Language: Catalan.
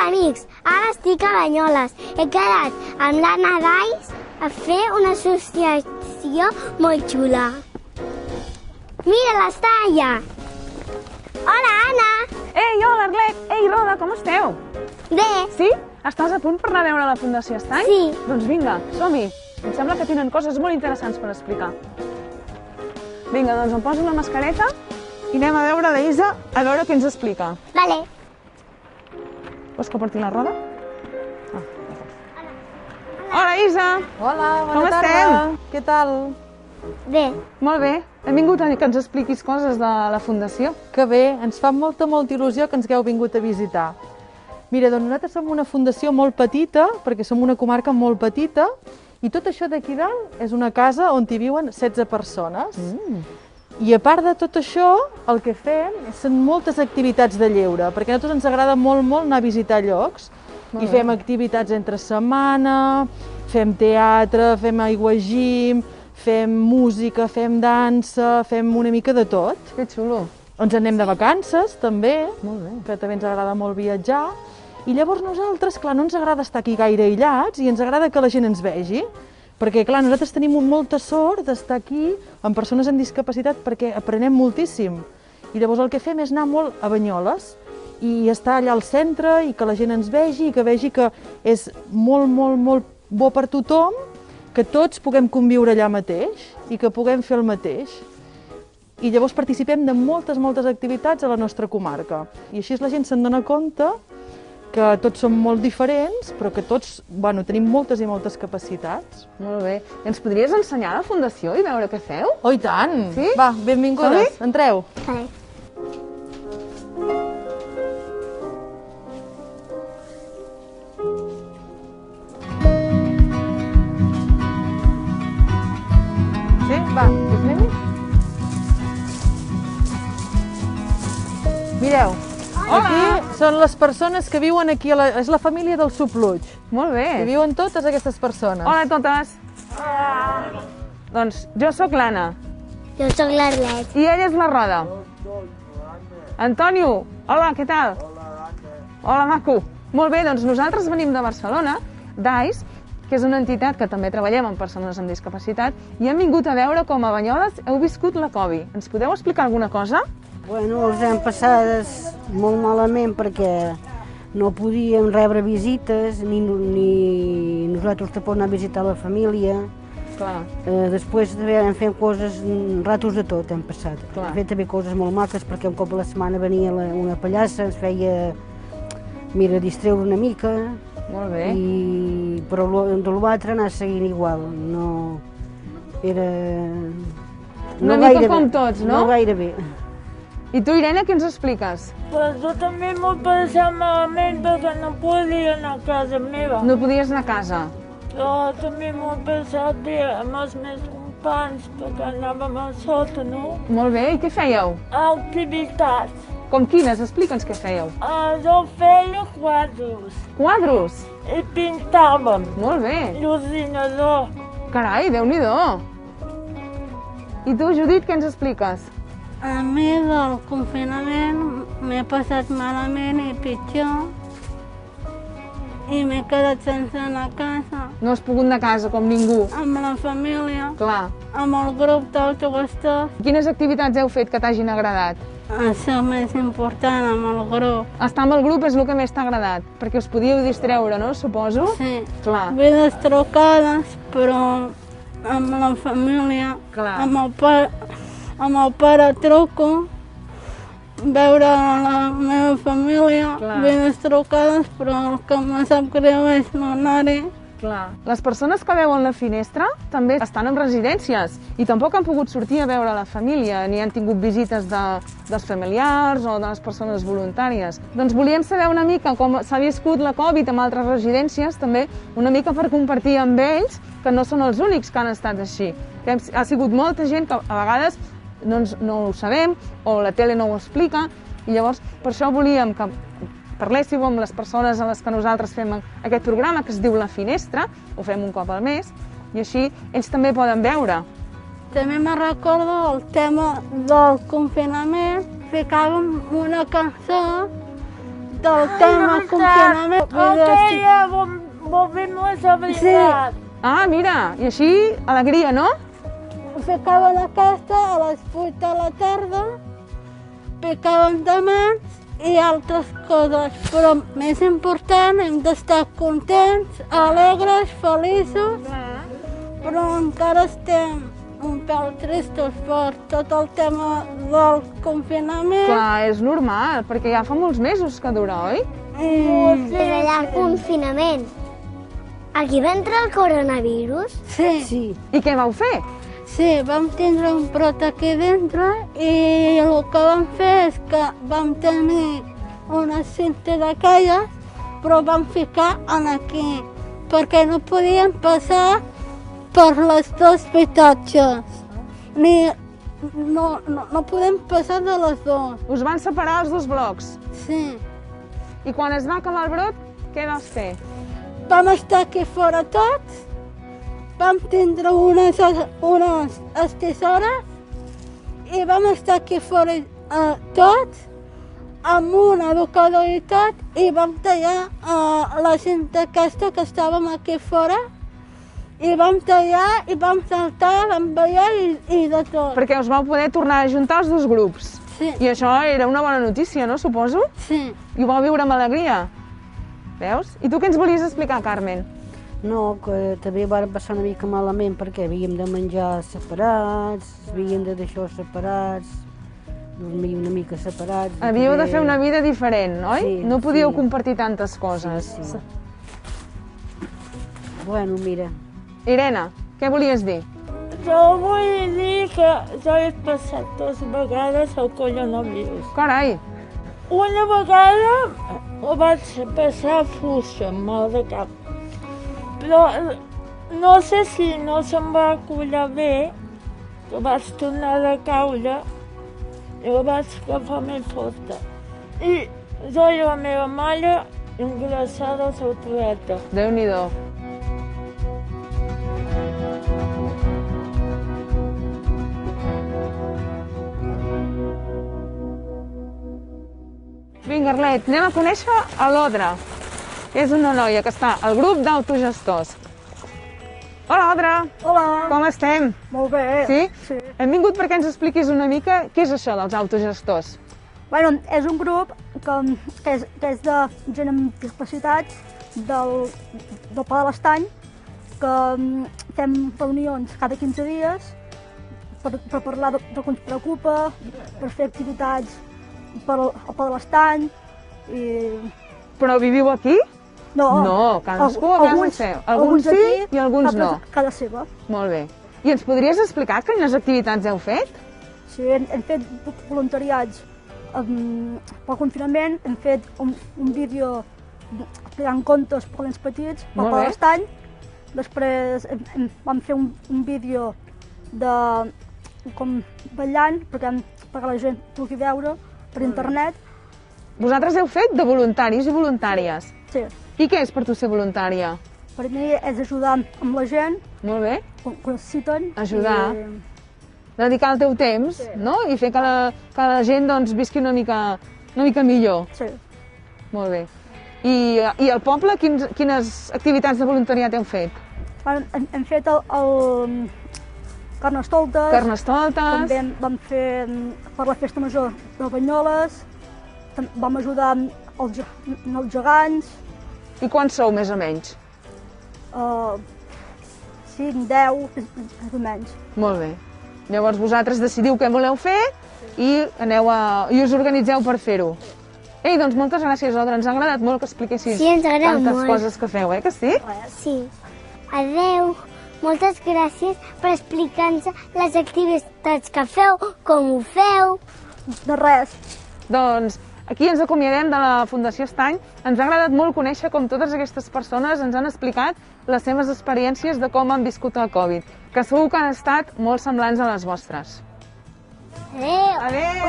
Hola, amics. Ara estic a Banyoles. He quedat amb l'Anna Valls a fer una associació molt xula. Mira, està allà. Hola, Anna. Ei, hola, Arlet. Ei, Roda, com esteu? Bé. Sí? Estàs a punt per anar a veure la Fundació Estany? Sí. Doncs vinga, som-hi. Em sembla que tenen coses molt interessants per explicar. Vinga, doncs em poso la mascareta i anem a veure la Isa a veure què ens explica. Vale. Vols compartir la roda? Hola, Isa! Hola, Com bona tarda. estem? Què tal? Bé. Molt bé. Hem vingut a que ens expliquis coses de la Fundació. Que bé, ens fa molta il·lusió que ens hagueu vingut a visitar. Mira, doncs nosaltres som una fundació molt petita, perquè som una comarca molt petita, i tot això d'aquí dalt és una casa on hi viuen 16 persones. I a part de tot això, el que fem són moltes activitats de lleure, perquè a nosaltres ens agrada molt anar a visitar llocs. I fem activitats entre setmana, fem teatre, fem aiguagim, fem música, fem dansa, fem una mica de tot. Que xulo. Ens anem de vacances, també, Molt bé. que també ens agrada molt viatjar. I llavors nosaltres, clar, no ens agrada estar aquí gaire aïllats i ens agrada que la gent ens vegi. Perquè, clar, nosaltres tenim molta sort d'estar aquí amb persones amb discapacitat perquè aprenem moltíssim. I llavors el que fem és anar molt a Banyoles i estar allà al centre i que la gent ens vegi i que vegi que és molt bo per tothom que tots puguem conviure allà mateix i que puguem fer el mateix. I llavors participem de moltes activitats a la nostra comarca. I així la gent se'n dona compte que tots som molt diferents, però que tots tenim moltes i moltes capacitats. Molt bé. Ens podries ensenyar la Fundació i veure què feu? Oh, i tant! Sí? Va, benvingudes, Som-hi? entreu. Vale. Sí? Va, anem-hi? Mireu, aquí són les persones que viuen aquí, és la família del Supluig. Molt bé. Hi viuen totes aquestes persones. Hola a totes. Doncs jo sóc l'Anna Jo sóc l'Arlet. i ella és la Roda. Antonio, hola, què tal? Hola, maco. Molt bé, doncs nosaltres venim de Barcelona, d'AIS, que és una entitat que també treballem amb persones amb discapacitat, i hem vingut a veure com a Banyoles heu viscut la Covid. Ens podeu explicar alguna cosa? Bueno, els hem passades molt malament perquè no podíem rebre visites, ni nosaltres tampoc anar a visitar la família. Clar. Després hem fet coses, ratos de tot hem passat. Clar. Hem fet també coses molt maques perquè un cop a la setmana venia una pallassa, ens feia, distreure una mica. Molt bé. Però de l'altre anar seguint igual, no era... Una mica com tots, no? No gaire bé. I tu, Irene, què ens expliques? Pues jo també m'ho passava malament perquè no podia anar a casa meva. No podies anar a casa. Jo també m'ho he passat bé amb els meus companys perquè anàvem al sòtano. Molt bé, i què fèieu? Activitats. Com quines? Explica'ns què fèieu. Jo feia quadros Quadros? i pintàvem. Molt bé. L'ordinador. Carai, Déu-n'hi-do. I tu, Judit, què ens expliques? A mi del confinament m'he passat malament i pitjor i m'he quedat sense anar a casa No has pogut anar a casa com ningú. amb la família, Clar. amb el grup d'autogestors. Quines activitats heu fet que t'hagin agradat? Això més important, amb el grup. Estar amb el grup és el que més t'ha agradat, perquè us podíeu distreure, no? Suposo? Sí, Clar. vides trucades, però amb la família, Clar. amb el pare truco, veure la meva família, Clar. vides trucades, però el que em sap greu és no anar-hi. Clar. Les persones que veuen la finestra també estan en residències i tampoc han pogut sortir a veure la família ni han tingut visites dels familiars o de les persones voluntàries. Doncs volíem saber una mica com s'ha viscut la Covid amb altres residències, també una mica per compartir amb ells que no són els únics que han estat així. Que ha sigut molta gent que a vegades no ho sabem o la tele no ho explica i llavors per això volíem que parléssiu amb les persones a les que nosaltres fem aquest programa que es diu La Finestra, ho fem un cop al mes, i així ells també poden veure. També me recordo el tema del confinament, ficàvem una cançó el tema confinament. Aquella volvimos a veritat. Ah, mira, i així, alegria, no? Ficaven aquesta a les 8 de la tarda, ficaven de mans i altres coses, però més important, hem d'estar contents, alegres, feliços, però encara estem un pèl tristos per tot el tema del confinament. Clar, és normal, perquè ja fa molts mesos que dura, oi? Però hi ha confinament. Aquí va entrar el coronavirus? Sí, Sí, I què vau fer? sí, vam tindre un brot aquí dintre i el que vam fer és que vam tenir una cinta d'aquelles, però vam ficar en aquí, perquè no podíem passar per les dos habitatges. No podem passar de les dos. Us van separar els dos blocs. Sí. I quan es va acabar el brot, què vas fer? Vam estar aquí fora tots, vam tindre unes estissores i vam estar aquí fora tots amb una educadora i tot i vam tallar la cinta aquesta que estàvem aquí fora i vam tallar i vam saltar, vam ballar i de tot. Perquè us vau poder tornar a juntar els dos grups. Sí. I això era una bona notícia, no, suposo? Sí. I ho vau viure amb alegria. Veus? I tu què ens volies explicar, Carmen? no, que també va passar una mica malament perquè havíem de menjar separats, havíem de deixar separats, dormir una mica separats. Havíeu de fer una vida diferent, oi? Sí, No podíeu sí. compartir tantes coses. Sí. Bueno, mira, Irene, què volies dir? Jo vull dir que jo he passat 2 vegades el coronavirus. Carai, Una vegada ho vaig passar fluixa, amb mal de cap. Però no sé si no se'm va curar bé, que vaig tornar a caure i ho vaig agafar més forta. I jo i la meva mare ingressades a l'hoteleta. Déu-n'hi-do. Vinga, Arlet, anem a conèixer a l'Odra. És una noia que està al grup d'autogestors. Hola, Odra! Hola, Com estem? molt bé. Sí? Sí. Hem vingut perquè ens expliquis una mica què és això dels autogestors. Bueno, és un grup que és de gent amb discapacitats del Pla de l'Estany, que fem reunions cada 15 dies per parlar del que ens preocupa, per fer activitats al Pla de l'Estany i... Però viviu aquí? No, cadascú a casa seu. Alguns sí i alguns no. Cada seva. Molt bé. I ens podries explicar quines activitats heu fet? Sí, hem fet voluntariats pel confinament, hem fet un vídeo explicant contes per nens petits pel Molt Pla bé. de l'Estany. Després vam fer un vídeo de com ballant perquè la gent pugui veure per internet. Vosaltres heu fet de voluntaris i voluntàries. Sí. I què és per tu ser voluntària? Per mi és ajudar amb la gent Molt bé. que necessiten. Ajudar. Dedicar el teu temps, no? I fer que la gent doncs, visqui una mica millor. Sí. Molt bé. I al poble, quines activitats de voluntariat heu fet? Bueno, hem fet el Carnestoltes. Carnestoltes. També vam fer per la festa major de Banyoles. Vam ajudar els gegants. I quants sou, més o menys? 5, 10, més o menys. Molt bé. Llavors vosaltres decidiu què voleu fer i us organitzeu per fer-ho. Ei, doncs moltes gràcies, Odra. Ens ha agradat molt que expliquessis Sí, ens agrada tantes molt. coses que feu, que sí? Sí. Adeu. Moltes gràcies per explicar-nos les activitats que feu, com ho feu. De res. Doncs aquí ens acomiadem de la Fundació Estany. Ens ha agradat molt conèixer com totes aquestes persones ens han explicat les seves experiències de com han viscut el Covid, que segur que han estat molt semblants a les vostres. Adeu. Adéu!